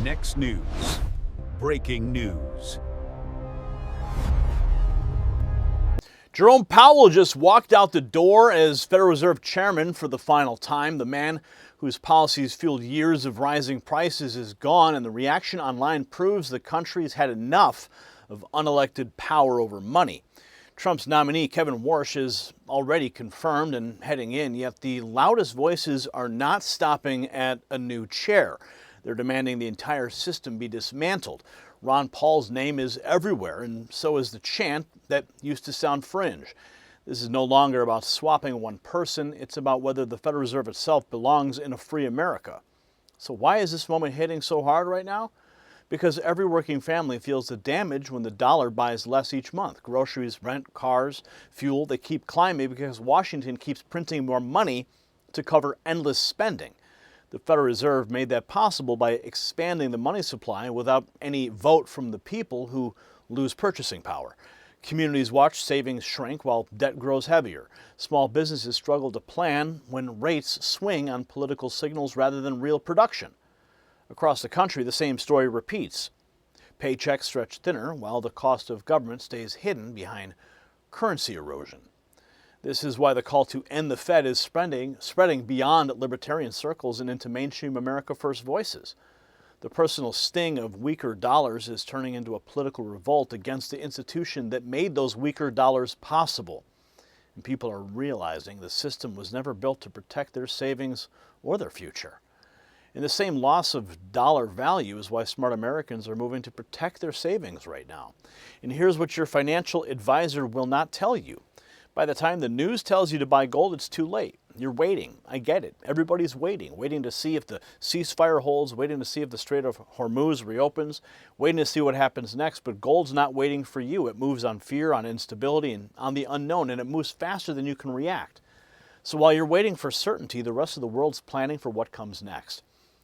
Next news. Breaking news. Jerome Powell just walked out the door as Federal Reserve Chairman for the final time. The man whose policies fueled years of rising prices is gone, and the reaction online proves the country's had enough of unelected power over money. Trump's nominee, Kevin Warsh, is already confirmed and heading in, yet the loudest voices are not stopping at a new chair. They're demanding the entire system be dismantled. Ron Paul's name is everywhere, and so is the chant that used to sound fringe. This is no longer about swapping one person. It's about whether the Federal Reserve itself belongs in a free America. So why is this moment hitting so hard right now? Because every working family feels the damage when the dollar buys less each month. Groceries, rent, cars, fuel, they keep climbing because Washington keeps printing more money to cover endless spending. The Federal Reserve made that possible by expanding the money supply without any vote from the people who lose purchasing power. Communities watch savings shrink while debt grows heavier. Small businesses struggle to plan when rates swing on political signals rather than real production. Across the country, the same story repeats. Paychecks stretch thinner while the cost of government stays hidden behind currency erosion. This is why the call to end the Fed is spreading beyond libertarian circles and into mainstream America First voices. The personal sting of weaker dollars is turning into a political revolt against the institution that made those weaker dollars possible. And people are realizing the system was never built to protect their savings or their future. And the same loss of dollar value is why smart Americans are moving to protect their savings right now. And here's what your financial advisor will not tell you. By the time the news tells you to buy gold, it's too late. You're waiting. I get it. Everybody's waiting to see if the ceasefire holds, waiting to see if the Strait of Hormuz reopens, waiting to see what happens next. But gold's not waiting for you. It moves on fear, on instability, and on the unknown, and it moves faster than you can react. So while you're waiting for certainty, the rest of the world's planning for what comes next.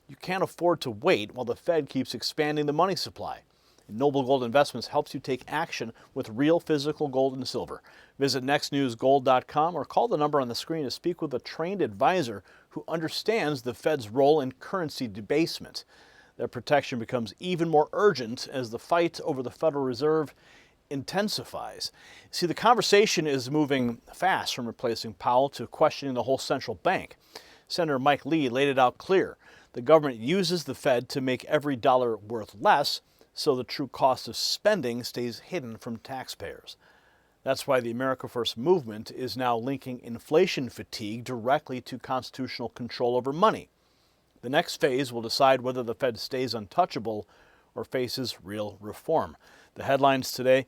You can't afford to wait while the Fed keeps expanding the money supply. Noble Gold Investments helps you take action with real physical gold and silver. Visit nextnewsgold.com or call the number on the screen to speak with a trained advisor who understands the Fed's role in currency debasement. Their protection becomes even more urgent as the fight over the Federal Reserve intensifies. See, the conversation is moving fast from replacing Powell to questioning the whole central bank. Senator Mike Lee laid it out clear. The government uses the Fed to make every dollar worth less, so the true cost of spending stays hidden from taxpayers. That's why the America First movement is now linking inflation fatigue directly to constitutional control over money. The next phase will decide whether the Fed stays untouchable or faces real reform. The headlines today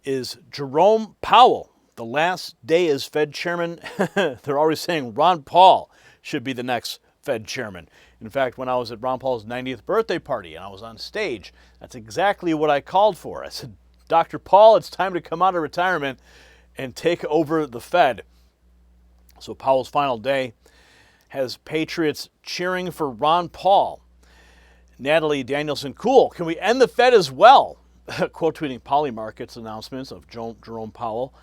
is Jerome Powell, the last day as Fed chairman. They're already saying Ron Paul should be the next Fed chairman. In fact, when I was at Ron Paul's 90th birthday party and I was on stage, that's exactly what I called for. I said, Dr. Paul, it's time to come out of retirement and take over the Fed. So Powell's final day has patriots cheering for Ron Paul. Natalie Danielson, cool, can we end the Fed as well? Quote tweeting Polymarket's announcements of Jerome Powell.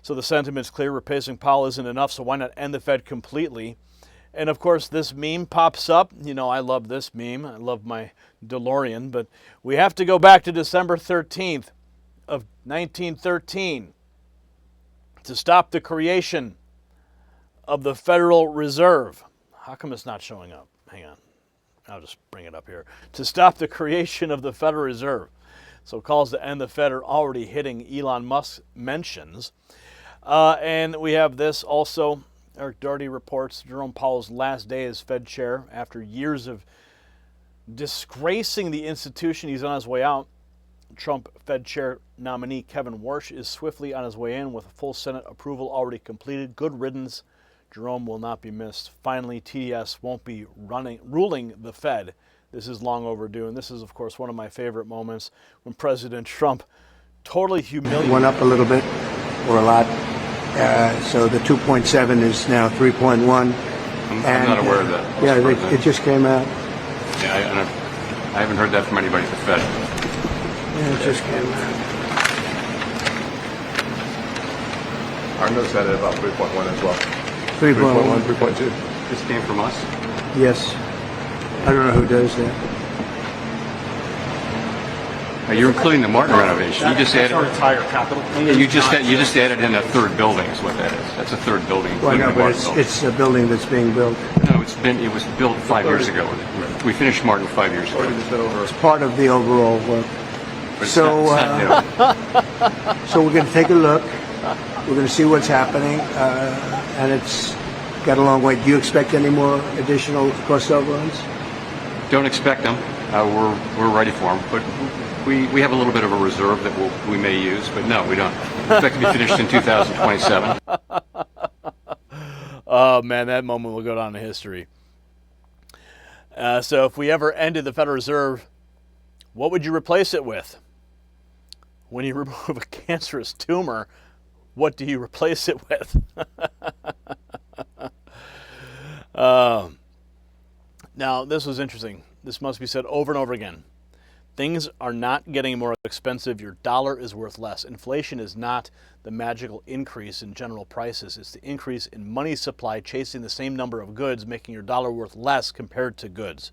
So the sentiment's clear, replacing Powell isn't enough, so why not end the Fed completely? And of course, this meme pops up. You know, I love this meme. I love my DeLorean. But we have to go back to December 13th of 1913 to stop the creation of the Federal Reserve. How come it's not showing up? Hang on. I'll just bring it up here. To stop the creation of the Federal Reserve. So calls to end the Fed are already hitting Elon Musk's mentions. And we have this also. Eric Doherty reports Jerome Powell's last day as Fed chair after years of disgracing the institution. He's on his way out. Trump Fed chair nominee Kevin Warsh is swiftly on his way in with full Senate approval already completed. Good riddance. Jerome will not be missed. Finally, TDS won't be ruling the Fed. This is long overdue, and this is, of course, one of my favorite moments when President Trump totally humiliated. Went up a little bit, or a lot. So the 2.7 is now 3.1. I'm not aware of that. Yeah, it just came out. Yeah, I haven't heard that from anybody at the Fed. Yeah, it just came out. Our notes had it about 3.1 as well. 3.1, 3.2. This came from us? Yes. I don't know who does that. You're including the Martin renovation. You just added. Our entire capital. Yeah, you just added in a third building. Is what that is. That's a third building. Well, including no, the but Martin building. it's a building that's being built. No, it was built 5 years ago. We finished Martin 5 years ago. It's part of the overall work. But it's So, not new. So we're going to take a look. We're going to see what's happening, and it's got a long way. Do you expect any more additional cost overruns? Don't expect them. We're ready for them, but we have a little bit of a reserve that we may use. But no, we don't expect to be finished in 2027. Oh, man, that moment will go down in history. So if we ever ended the Federal Reserve, what would you replace it with? When you remove a cancerous tumor, what do you replace it with? Now, this was interesting. This must be said over and over again. Things are not getting more expensive. Your dollar is worth less. Inflation is not the magical increase in general prices. It's the increase in money supply chasing the same number of goods, making your dollar worth less compared to goods.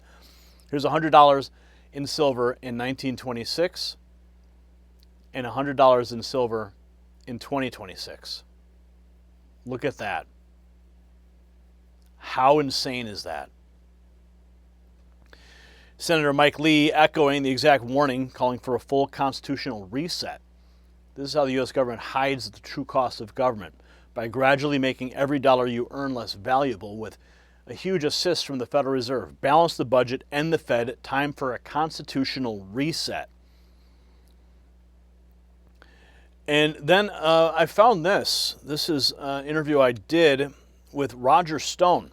Here's $100 in silver in 1926 and $100 in silver in 2026. Look at that. How insane is that? Senator Mike Lee echoing the exact warning, calling for a full constitutional reset. This is how the U.S. government hides the true cost of government, by gradually making every dollar you earn less valuable with a huge assist from the Federal Reserve. Balance the budget and the Fed. Time for a constitutional reset. And then I found this. This is an interview I did with Roger Stone.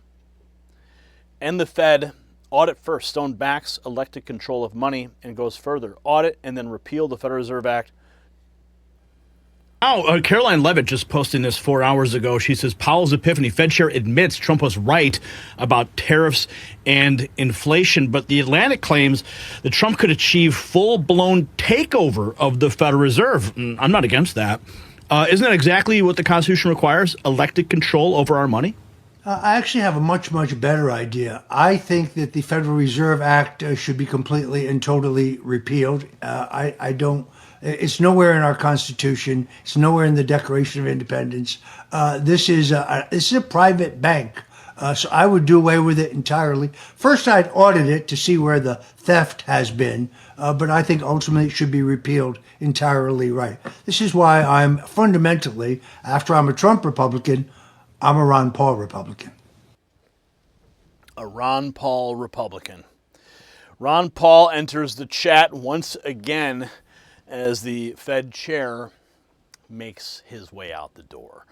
And the Fed, audit first. Stone backs elected control of money and goes further. Audit and then repeal the Federal Reserve Act. Caroline Levitt just posted this 4 hours ago. She says, Powell's epiphany. Fed chair admits Trump was right about tariffs and inflation, but the Atlantic claims that Trump could achieve full-blown takeover of the Federal Reserve. I'm not against that. Isn't that exactly what the Constitution requires? Elected control over our money? I actually have a much, much better idea. I think that the Federal Reserve Act should be completely and totally repealed. I don't. It's nowhere in our Constitution. It's nowhere in the Declaration of Independence. This is a private bank, so I would do away with it entirely. First, I'd audit it to see where the theft has been, but I think ultimately it should be repealed entirely. Right. This is why I'm fundamentally, after I'm a Trump Republican, I'm a Ron Paul Republican. A Ron Paul Republican. Ron Paul enters the chat once again as the Fed chair makes his way out the door.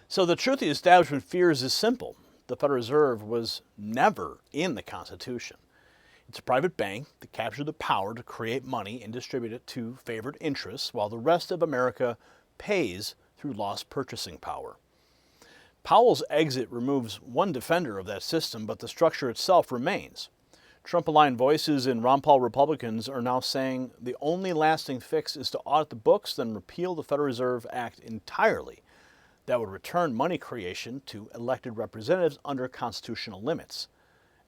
So the truth the establishment fears is simple. The Federal Reserve was never in the Constitution. It's a private bank that captured the power to create money and distribute it to favored interests while the rest of America pays through lost purchasing power. Powell's exit removes one defender of that system, but the structure itself remains. Trump-aligned voices in Ron Paul Republicans are now saying the only lasting fix is to audit the books, then repeal the Federal Reserve Act entirely. That would return money creation to elected representatives under constitutional limits.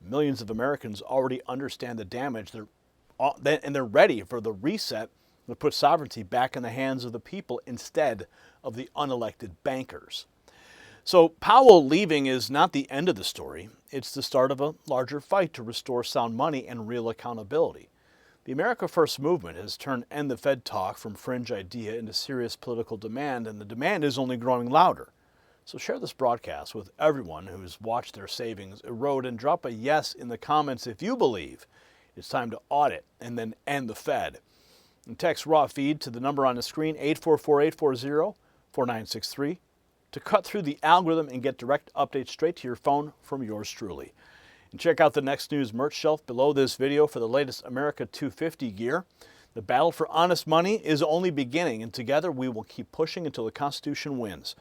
Millions of Americans already understand the damage, and they're ready for the reset that puts sovereignty back in the hands of the people instead of the unelected bankers. So Powell leaving is not the end of the story. It's the start of a larger fight to restore sound money and real accountability. The America First movement has turned end the Fed talk from fringe idea into serious political demand, and the demand is only growing louder. So share this broadcast with everyone who's watched their savings erode, and drop a yes in the comments if you believe it's time to audit and then end the Fed. And text raw feed to the number on the screen, 844-840-4963. to cut through the algorithm and get direct updates straight to your phone from yours truly. And check out the Next News merch shelf below this video for the latest America 250 gear. The battle for honest money is only beginning, and together we will keep pushing until the Constitution wins.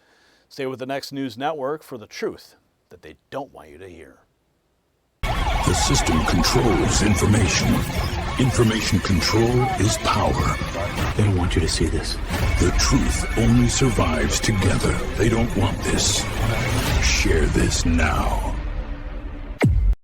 Stay with the Next News Network for the truth that they don't want you to hear. The system controls information. Information control is power. They don't want you to see this. The truth only survives together. They don't want this. Share this now.